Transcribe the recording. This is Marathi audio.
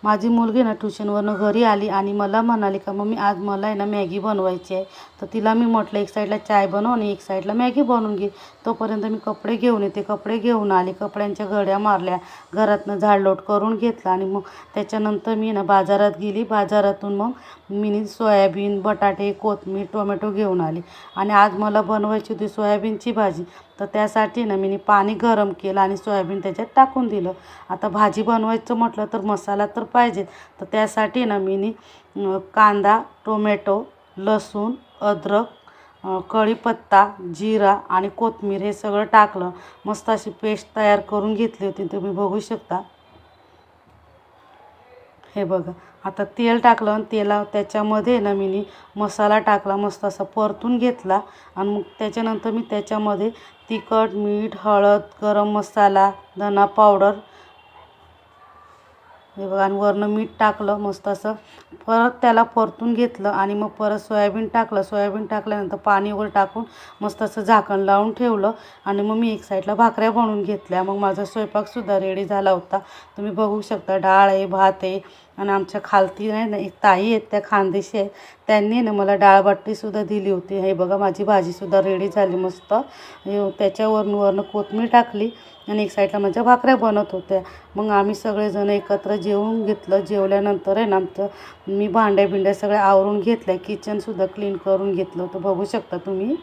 माझी मुलगी ना ट्युशनवरनं घरी आली आणि मला म्हणाली का मम्मी आज मला आहे ना मॅगी बनवायची आहे. तर तिला मी म्हटलं एक साईडला चाय बनव आणि एक साईडला मॅगी बनवून घे. तोपर्यंत मी कपडे घेऊन येते. कपडे घेऊन आले, कपड्यांच्या घड्या मारल्या, घरातनं झाडलोट करून घेतला आणि मग त्याच्यानंतर मी ना बाजारात गेली. बाजारातून मग मी सोयाबीन, बटाटे, कोथिंबीर, टोमॅटो घेऊन आले आणि आज मला बनवायची होती सोयाबीनची भाजी. तर त्यासाठी ना मी पाणी गरम केलं आणि सोयाबीन त्याच्यात टाकून दिलं. आता भाजी बनवायचं म्हटलं तर मसाला तर पाहिजे. तर त्यासाठी ना मी कांदा, टोमॅटो, लसूण, अद्रक, कढीपत्ता, जिरा आणि कोथिंबीर हे सगळं टाकलं. मस्त अशी पेस्ट तयार करून घेतली होती, तुम्ही बघू शकता. हे बघा, आता तेल टाकलं आणि त्याच्यामध्ये ना मी मसाला टाकला, मस्त असा परतून घेतला आणि मग त्याच्यानंतर मी त्याच्यामध्ये तिखट, मीठ, हळद, गरम मसाला, धना पावडर हे बघा आणि वरनं मीठ टाकलं. मस्त असं परत त्याला परतून घेतलं आणि मग परत सोयाबीन टाकलं. सोयाबीन टाकल्यानंतर पाणी वगैरे टाकून मस्त असं झाकण लावून ठेवलं आणि मग मी एक साईडला भाकऱ्या बनवून घेतल्या. मग माझा स्वयंपाकसुद्धा रेडी झाला होता. तुम्ही बघू शकता, डाळ आहे, भात आहे आणि आमच्या खालती आहे ना एक ताई आहेत, त्या खानदेशी आहे, त्यांनी ना मला डाळबाटीसुद्धा दिली होती. हे बघा, माझी भाजीसुद्धा रेडी झाली मस्त. त्याच्यावरनं कोथिंबीर टाकली आणि एक साईडला माझ्या भाकऱ्या बनत होत्या. मग आम्ही सगळेजण एकत्र जेवून घेतलं. जेवल्यानंतर आहे ना मी भांड्या सगळ्या आवरून घेतल्या, किचनसुद्धा क्लीन करून घेतलं होतं, बघू शकता तुम्ही.